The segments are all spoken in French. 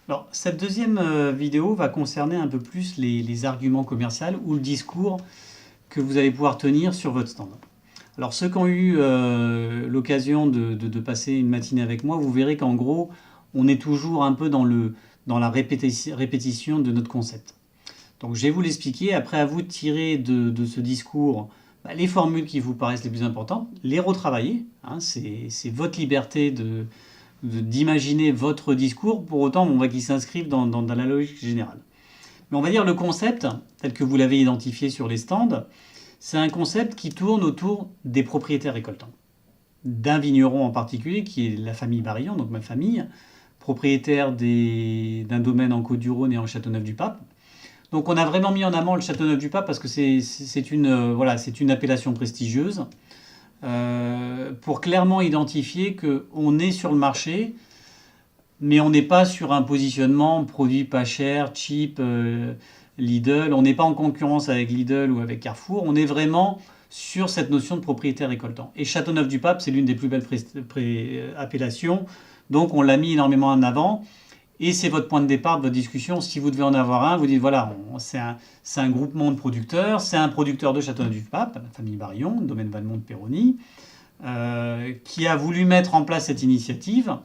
Alors, cette deuxième vidéo va concerner un peu plus les arguments commerciaux ou le discours que vous allez pouvoir tenir sur votre stand. Alors, ceux qui ont eu l'occasion de passer une matinée avec moi, vous verrez qu'en gros, on est toujours un peu dans la répétition de notre concept. Donc, je vais vous l'expliquer. Après, à vous de tirer de ce discours les formules qui vous paraissent les plus importantes, les retravailler. Hein, c'est votre liberté d'imaginer votre discours, pour autant on voit qu'il s'inscrive dans la logique générale. Mais on va dire le concept, tel que vous l'avez identifié sur les stands, c'est un concept qui tourne autour des propriétaires récoltants. D'un vigneron en particulier, qui est la famille Barillon, donc ma famille, propriétaire d'un domaine en Côte-du-Rhône et en Châteauneuf-du-Pape. Donc on a vraiment mis en avant le Châteauneuf-du-Pape parce que c'est une appellation prestigieuse. Pour clairement identifier qu'on est sur le marché, mais on n'est pas sur un positionnement produit pas cher, cheap, Lidl. On n'est pas en concurrence avec Lidl ou avec Carrefour. On est vraiment sur cette notion de propriétaire récoltant. Et Châteauneuf-du-Pape, c'est l'une des plus belles appellations. Donc on l'a mis énormément en avant. Et c'est votre point de départ de votre discussion. Si vous devez en avoir un, vous dites voilà, c'est un groupement de producteurs. C'est un producteur de Châteauneuf-du-Pape, la famille Barillon, domaine Valmont-de-Péronnie, qui a voulu mettre en place cette initiative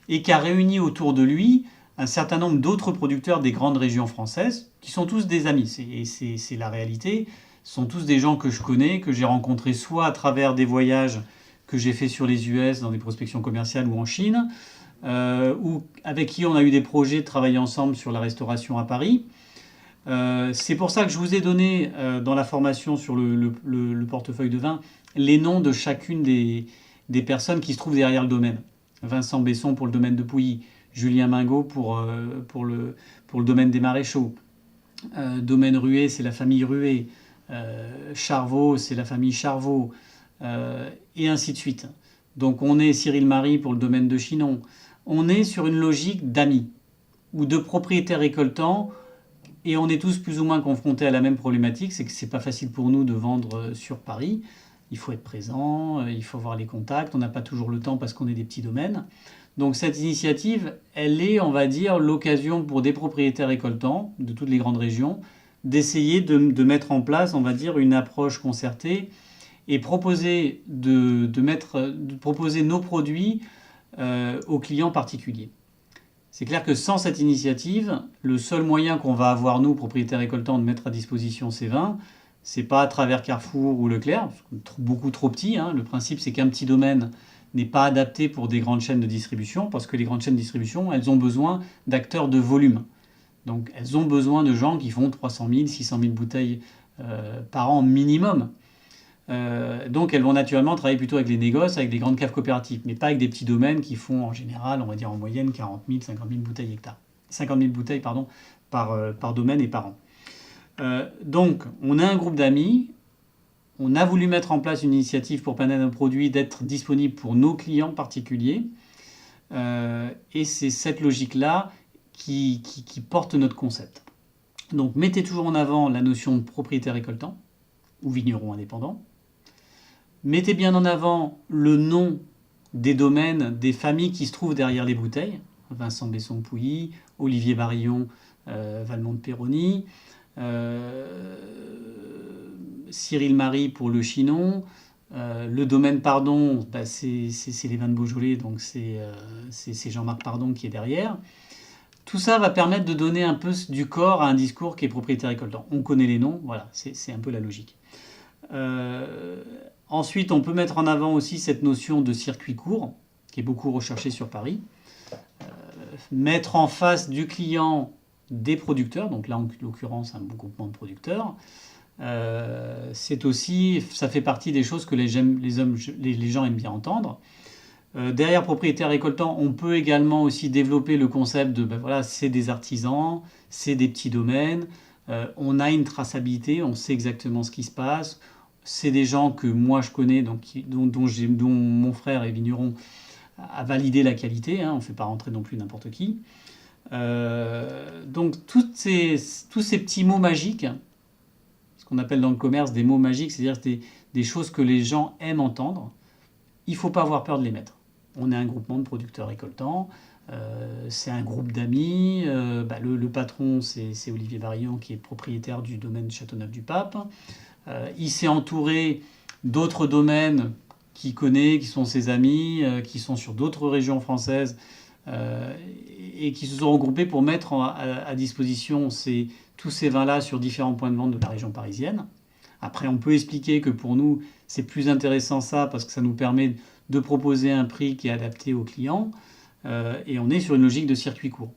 et qui a réuni autour de lui un certain nombre d'autres producteurs des grandes régions françaises, qui sont tous des amis. C'est la réalité. Ce sont tous des gens que je connais, que j'ai rencontrés soit à travers des voyages que j'ai fait sur les US dans des prospections commerciales ou en Chine, ou avec qui on a eu des projets de travailler ensemble sur la restauration à Paris. C'est pour ça que je vous ai donné dans la formation sur le portefeuille de vin les noms de chacune des personnes qui se trouvent derrière le domaine. Vincent Besson pour le domaine de Pouilly, Julien Mingot pour le domaine des Maréchaux, domaine Ruet, c'est la famille Ruet, Charvaux, c'est la famille Charvaux, et ainsi de suite. Donc on est Cyril Marie pour le domaine de Chinon. On est sur une logique d'amis ou de propriétaires récoltants, et on est tous plus ou moins confrontés à la même problématique, c'est que c'est pas facile pour nous de vendre sur Paris. Il faut être présent, il faut avoir les contacts, on n'a pas toujours le temps parce qu'on est des petits domaines. Donc cette initiative, elle est, on va dire, l'occasion pour des propriétaires récoltants de toutes les grandes régions d'essayer de mettre en place, on va dire, une approche concertée et proposer proposer nos produits aux clients particuliers. C'est clair que sans cette initiative, le seul moyen qu'on va avoir, nous, propriétaires récoltants, de mettre à disposition ces vins, c'est pas à travers Carrefour ou Leclerc, beaucoup trop petit. Hein. Le principe, c'est qu'un petit domaine n'est pas adapté pour des grandes chaînes de distribution, parce que les grandes chaînes de distribution, elles ont besoin d'acteurs de volume. Donc elles ont besoin de gens qui font 300 000, 600 000 bouteilles par an minimum. Donc elles vont naturellement travailler plutôt avec les négoces, avec des grandes caves coopératives, mais pas avec des petits domaines qui font en général, on va dire en moyenne, 40 000, 50 000 bouteilles hectares. 50 000 bouteilles pardon, par domaine et par an. Donc on a un groupe d'amis, on a voulu mettre en place une initiative pour permettre à nos produits d'être disponibles pour nos clients particuliers, et c'est cette logique-là qui porte notre concept. Donc mettez toujours en avant la notion de propriétaire récoltant ou vigneron indépendant. Mettez bien en avant le nom des domaines, des familles qui se trouvent derrière les bouteilles. Vincent Besson-Pouilly, Olivier Barillon, Valmont-de-Péronnie, Cyril Marie pour le Chinon. Le domaine Pardon, c'est les vins de Beaujolais, donc c'est Jean-Marc Pardon qui est derrière. Tout ça va permettre de donner un peu du corps à un discours qui est propriétaire récoltant. On connaît les noms, voilà, c'est un peu la logique. Ensuite, on peut mettre en avant aussi cette notion de circuit court, qui est beaucoup recherchée sur Paris. Mettre en face du client des producteurs, donc là en l'occurrence un groupement de producteurs. C'est aussi, ça fait partie des choses que les gens aiment bien entendre. Derrière propriétaire récoltant, on peut également aussi développer le concept de voilà, c'est des artisans, c'est des petits domaines, on a une traçabilité, on sait exactement ce qui se passe. C'est des gens que moi je connais, dont mon frère est vigneron, a validé la qualité. Hein, on ne fait pas rentrer non plus n'importe qui. Donc tous ces petits mots magiques, ce qu'on appelle dans le commerce des mots magiques, c'est-à-dire des choses que les gens aiment entendre, il ne faut pas avoir peur de les mettre. On est un groupement de producteurs récoltants, C'est un groupe d'amis. Le patron, c'est Olivier Barillon, qui est propriétaire du domaine Châteauneuf-du-Pape. Il s'est entouré d'autres domaines qu'il connaît, qui sont ses amis, qui sont sur d'autres régions françaises, et qui se sont regroupés pour mettre à disposition tous ces vins-là sur différents points de vente de la région parisienne. Après, on peut expliquer que pour nous, c'est plus intéressant ça, parce que ça nous permet de proposer un prix qui est adapté aux clients, et on est sur une logique de circuit court.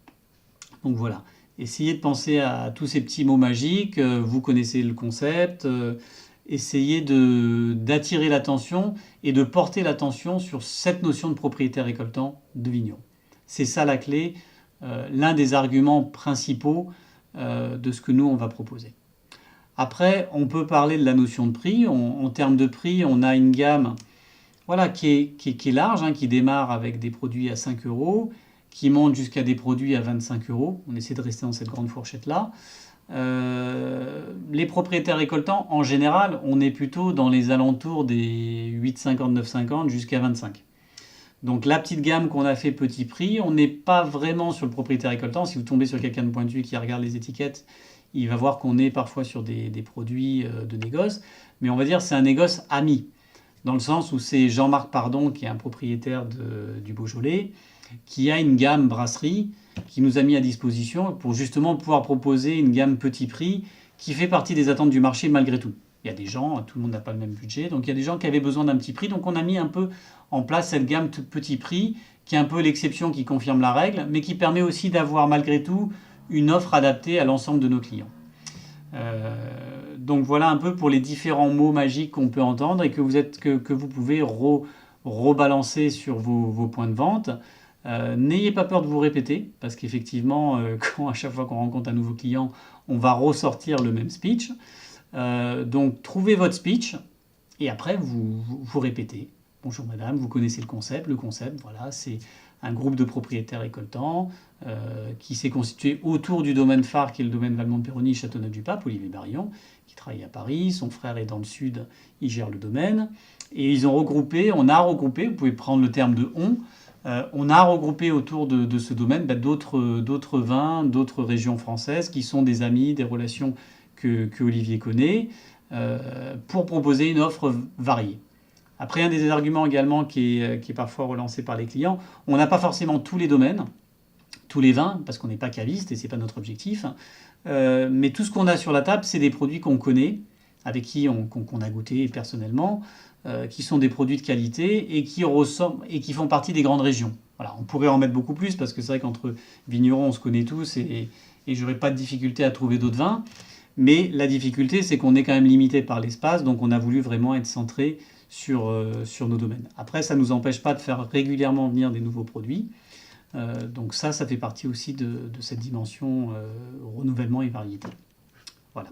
Donc voilà, essayez de penser à tous ces petits mots magiques, vous connaissez le concept, essayez d'attirer l'attention et de porter l'attention sur cette notion de propriétaire récoltant de vigneron. C'est ça la clé, l'un des arguments principaux de ce que nous on va proposer. Après, on peut parler de la notion de prix. En termes de prix, on a une gamme qui est large, hein, qui démarre avec des produits à 5 euros, qui monte jusqu'à des produits à 25 euros. On essaie de rester dans cette grande fourchette-là. Les propriétaires récoltants, en général, on est plutôt dans les alentours des 8,50, 9,50 jusqu'à 25. Donc la petite gamme qu'on a fait petit prix, on n'est pas vraiment sur le propriétaire récoltant. Si vous tombez sur quelqu'un de pointu qui regarde les étiquettes, il va voir qu'on est parfois sur des produits de négoce. Mais on va dire que c'est un négoce ami, dans le sens où c'est Jean-Marc Pardon, qui est un propriétaire du Beaujolais, qui a une gamme brasserie, qui nous a mis à disposition pour justement pouvoir proposer une gamme petit prix qui fait partie des attentes du marché malgré tout. Il y a des gens, tout le monde n'a pas le même budget, donc il y a des gens qui avaient besoin d'un petit prix, donc on a mis un peu en place cette gamme petit prix, qui est un peu l'exception qui confirme la règle, mais qui permet aussi d'avoir malgré tout une offre adaptée à l'ensemble de nos clients. Donc voilà un peu pour les différents mots magiques qu'on peut entendre et que vous pouvez rebalancer sur vos points de vente. N'ayez pas peur de vous répéter, parce qu'effectivement, à chaque fois qu'on rencontre un nouveau client, on va ressortir le même speech. Donc trouvez votre speech et après vous répétez. Bonjour madame, vous connaissez le concept. Le concept, voilà, c'est un groupe de propriétaires récoltants qui s'est constitué autour du domaine phare qui est le domaine Valmont-Peyronny, Châteauneuf-du-Pape, Olivier Barillon, qui travaille à Paris. Son frère est dans le sud, il gère le domaine. Et on a regroupé, vous pouvez prendre le terme de on a regroupé autour de ce domaine d'autres vins, d'autres régions françaises qui sont des amis, des relations que Olivier connaît, pour proposer une offre variée. Après, un des arguments également qui est parfois relancé par les clients, on n'a pas forcément tous les domaines, tous les vins, parce qu'on n'est pas caviste et ce n'est pas notre objectif, mais tout ce qu'on a sur la table, c'est des produits qu'on connaît, avec qui qu'on a goûté personnellement, qui sont des produits de qualité et qui font partie des grandes régions. Voilà, on pourrait en mettre beaucoup plus, parce que c'est vrai qu'entre vignerons, on se connaît tous et je n'aurais pas de difficulté à trouver d'autres vins. Mais la difficulté, c'est qu'on est quand même limité par l'espace, donc on a voulu vraiment être centré sur nos domaines. Après, ça ne nous empêche pas de faire régulièrement venir des nouveaux produits. Donc ça fait partie aussi de cette dimension renouvellement et variété. Voilà.